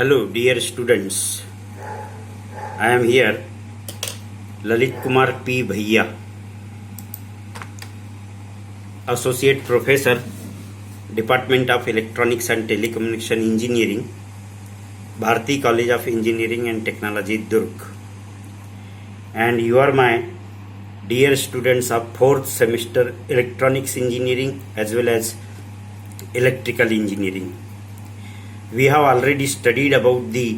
Hello, dear students. I am here, Lalit Kumar P. Bhaiya, Associate Professor, Department of Electronics and Telecommunication Engineering, Bharati College of Engineering and Technology, Durg. And you are my dear students of 4th semester Electronics Engineering as well as Electrical Engineering. We have already studied about the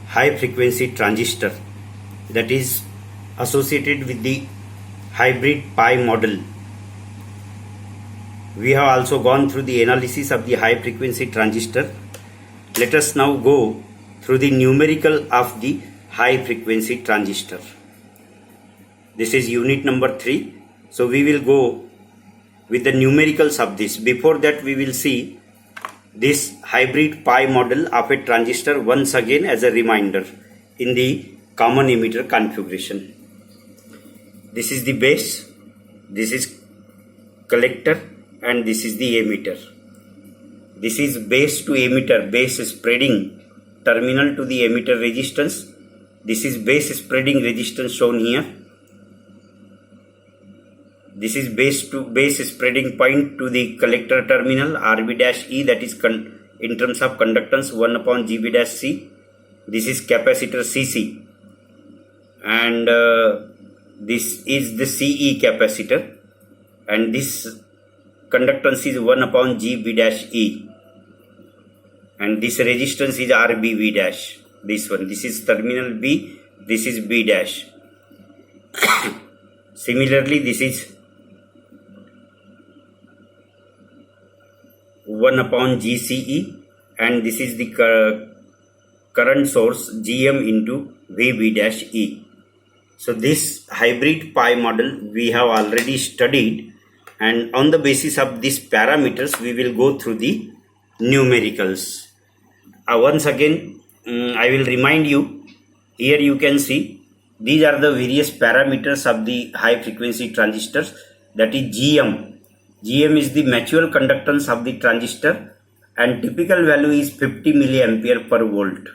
high frequency transistor that is associated with the hybrid pi model. We have also gone through the analysis of the high frequency transistor. Let us now go through the numerical of the high frequency transistor. This is unit number 3. So we will go with the numericals of this. Before that, we will see this hybrid pi model of a transistor once again as a reminder in the common emitter configuration. This is the base, this is collector, and this is the emitter. This is base to emitter, base spreading terminal to the emitter resistance. This is base spreading resistance shown here. This is base to base spreading point to the collector terminal RB-E, that is in terms of conductance 1 upon GB-C. This is capacitor CC, and this is the CE capacitor, and this conductance is 1 upon GB-E, and this resistance is RBV-. This one, this is terminal B, this is B-. Similarly, this is 1 upon GCE, and this is the current source GM into VB-E. So this hybrid pi model we have already studied, and on the basis of these parameters we will go through the numericals. Once again I will remind you, here you can see these are the various parameters of the high frequency transistors, that is GM. GM is the mutual conductance of the transistor, and typical value is 50 milliampere per volt.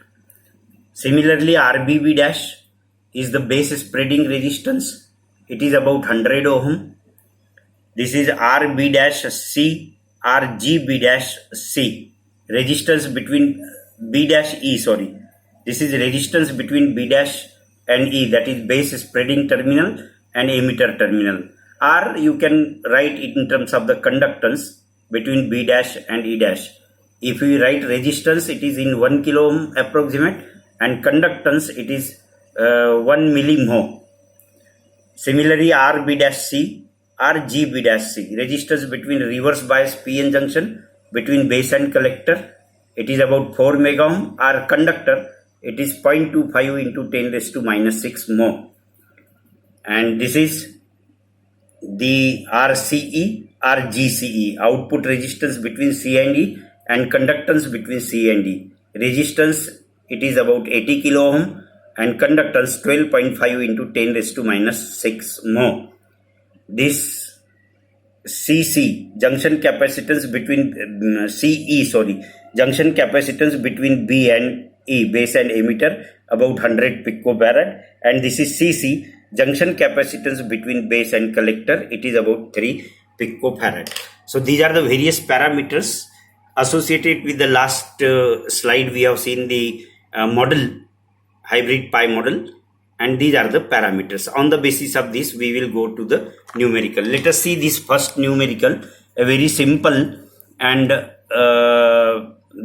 Similarly, RBV- is the base spreading resistance. It is about 100 ohm. This is RB-C, RGB-C, resistance between B-E, This is resistance between B- and E, that is base spreading terminal and emitter terminal. Or you can write it in terms of the conductance between B- and E-. If we write resistance, it is in 1 kilo ohm approximate, and conductance it is 1 millimho. Similarly, RB-C, RGB-C, resistance between reverse bias PN junction between base and collector, it is about 4 mega ohm, or conductor it is 0.25 into 10 raised to minus 6 mho. And this is the RCE, RGCE, output resistance between C and E, and conductance between C and E. Resistance it is about 80 kilo ohm, and conductance 12.5 into 10 raised to minus 6 mho. This CC, junction capacitance between junction capacitance between B and E, base and emitter, about 100 picofarad, and this is CC, junction capacitance between base and collector, it is about 3 picofarad. So these are the various parameters associated with the last slide. We have seen the model, hybrid pi model, and these are the parameters. On the basis of this we will go to the numerical. Let us see this first numerical, a very simple and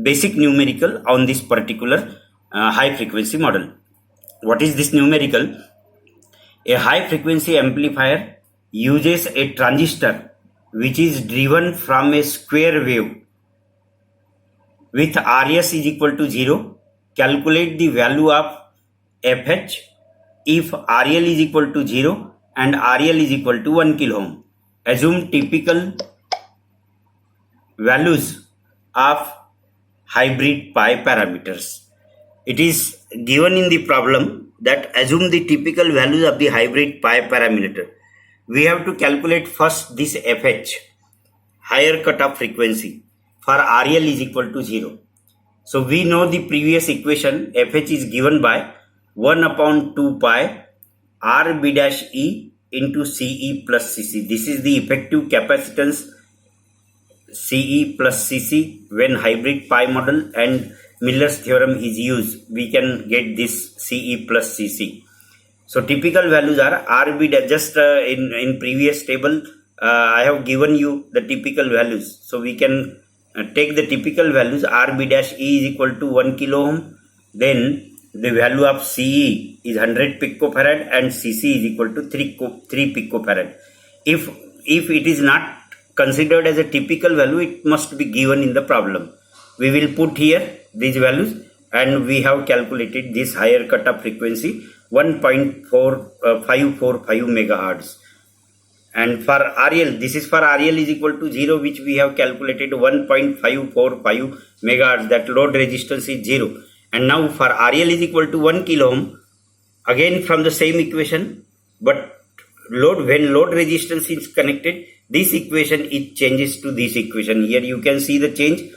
basic numerical on this particular high frequency model. What is this numerical? A high frequency amplifier uses a transistor which is driven from a square wave with Rs is equal to 0. Calculate the value of FH if RL is equal to 0 and RL is equal to 1 kilo ohm. Assume typical values of hybrid pi parameters. It is given in the problem that assume the typical values of the hybrid pi parameter. We have to calculate first this FH, higher cutoff frequency, for RL is equal to 0. So we know the previous equation, FH is given by 1 upon 2 pi RB dash E into CE plus CC. This is the effective capacitance CE plus CC when hybrid pi model and Miller's theorem is used. We can get this CE plus CC. So typical values are RB dash, just in previous table I have given you the typical values. So we can take the typical values. RB dash E is equal to 1 kilo ohm. Then the value of CE is 100 picofarad and CC is equal to 3 picofarad. If it is not considered as a typical value, it must be given in the problem. We will put here these values, and we have calculated this higher cutoff frequency 1.545 megahertz. And for RL, this is for RL is equal to 0, which we have calculated 1.545 megahertz, that load resistance is 0. And now for RL is equal to 1 kilo ohm, again from the same equation, but when load resistance is connected, this equation it changes to this equation. Here you can see the change,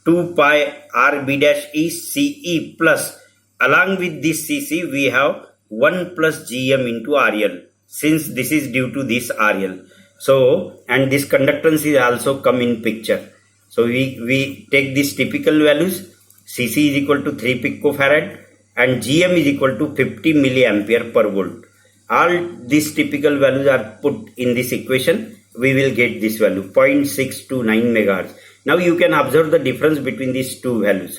2 pi RB dash E CE plus, along with this CC we have 1 plus GM into RL, since this is due to this RL. So, and this conductance is also come in picture. So we take these typical values. CC is equal to 3 picofarad and GM is equal to 50 milliampere per volt. All these typical values are put in this equation. We will get this value 0.629 megahertz. Now you can observe the difference between these two values.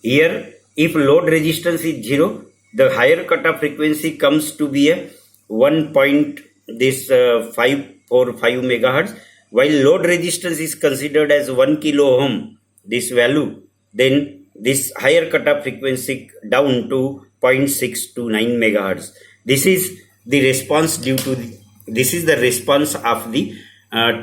Here, if load resistance is 0, the higher cutoff frequency comes to be a 545 megahertz, while load resistance is considered as 1 kilo ohm, this value, then this higher cutoff frequency down to 0.629 megahertz. This is the response due to this is the response of the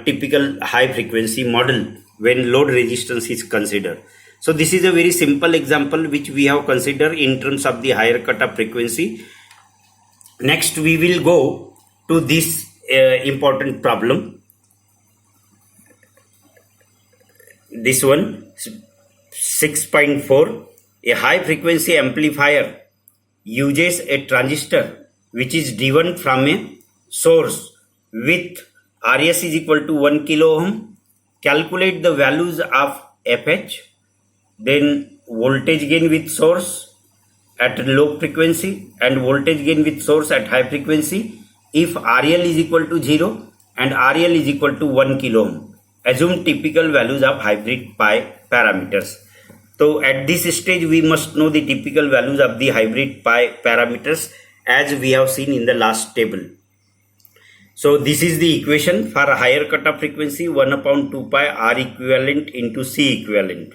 typical high frequency model when load resistance is considered. So this is a very simple example which we have considered in terms of the higher cutoff frequency. Next we will go to this important problem. This one, 6.4. A high frequency amplifier uses a transistor which is driven from a source with RS is equal to 1 kilo ohm. Calculate the values of FH, then voltage gain with source at low frequency and voltage gain with source at high frequency if RL is equal to 0 and RL is equal to 1 kilo ohm. Assume typical values of hybrid pi parameters. So at this stage we must know the typical values of the hybrid pi parameters as we have seen in the last table. So this is the equation for a higher cutoff frequency, 1 upon 2 pi R equivalent into C equivalent.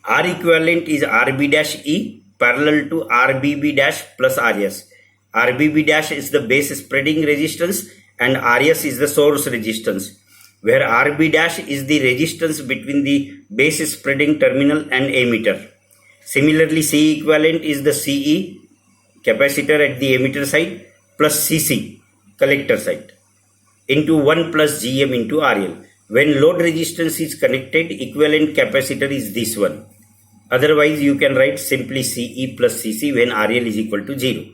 R equivalent is RB dash E parallel to RBB dash plus RS. RBB dash is the base spreading resistance and RS is the source resistance, where RB dash is the resistance between the base spreading terminal and emitter. Similarly, C equivalent is the CE capacitor at the emitter side plus CC collector side into 1 plus GM into RL. When load resistance is connected, equivalent capacitor is this one. Otherwise, you can write simply CE plus CC when RL is equal to 0.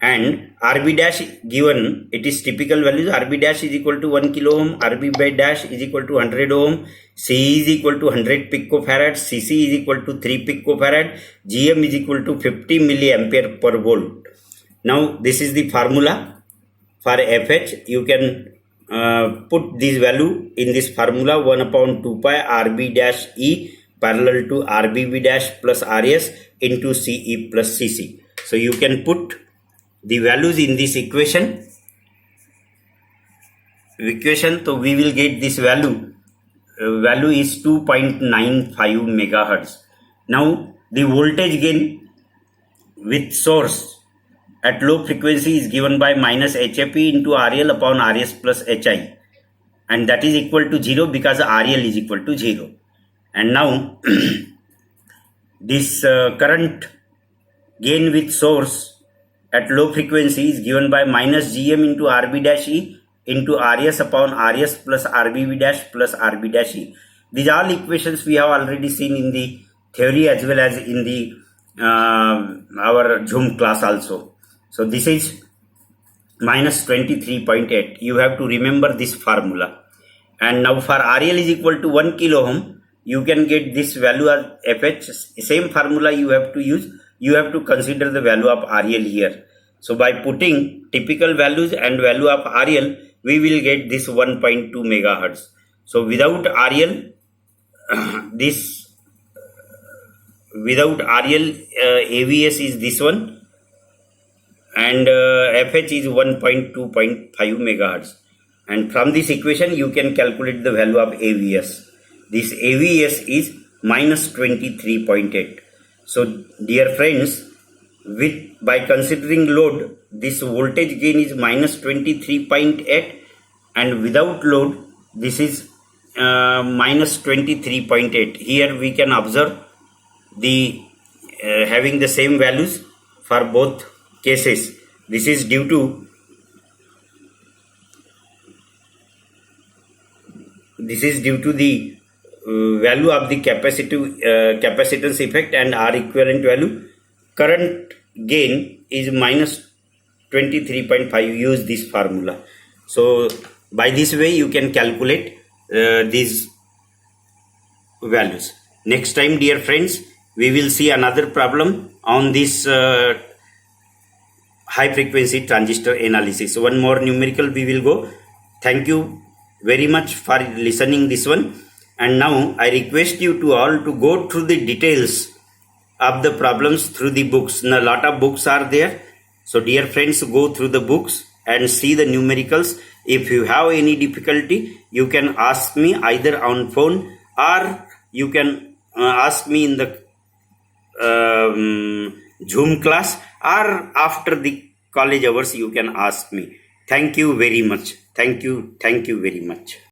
And RB dash given, it is typical values. RB dash is equal to 1 kilo ohm, RB by dash is equal to 100 ohm, CE is equal to 100 picofarad, CC is equal to 3 picofarad, GM is equal to 50 milliampere per volt. Now this is the formula for FH. You can put this value in this formula, 1 upon 2 pi RB dash E parallel to RBB dash plus RS into CE plus CC. So you can put the values in this equation. So we will get this value. Value is 2.95 megahertz. Now the voltage gain with source at low frequency is given by minus HAP into RL upon RS plus HI, and that is equal to 0 because RL is equal to 0. And now this current gain with source at low frequency is given by minus GM into RB dash E into RS upon RS plus RBB dash plus RB dash E. These all equations we have already seen in the theory as well as in the our Zoom class also. So this is minus 23.8. You have to remember this formula. And now for RL is equal to 1 kilo ohm, you can get this value as FH. Same formula you have to use. You have to consider the value of RL here. So by putting typical values and value of RL, we will get this 1.2 megahertz. So without RL, AVS is this one, and FH is 1.2.5 megahertz. And from this equation, you can calculate the value of AVS. This AVS is minus 23.8. So dear friends, by considering load, this voltage gain is minus 23.8, and without load, this is minus 23.8. Here we can observe the having the same values for both cases. This is due to the value of the capacitance effect and R equivalent value. Current gain is minus 23.5. Use this formula. So by this way you can calculate these values. Next time, dear friends, we will see another problem on this high frequency transistor analysis. One more numerical we will go. Thank you very much for listening this one. And now I request you to all to go through the details of the problems through the books. Now, a lot of books are there. So dear friends, go through the books and see the numericals. If you have any difficulty, you can ask me either on phone, or you can ask me in the Zoom class, or after the college hours you can ask me. Thank you very much. Thank you very much.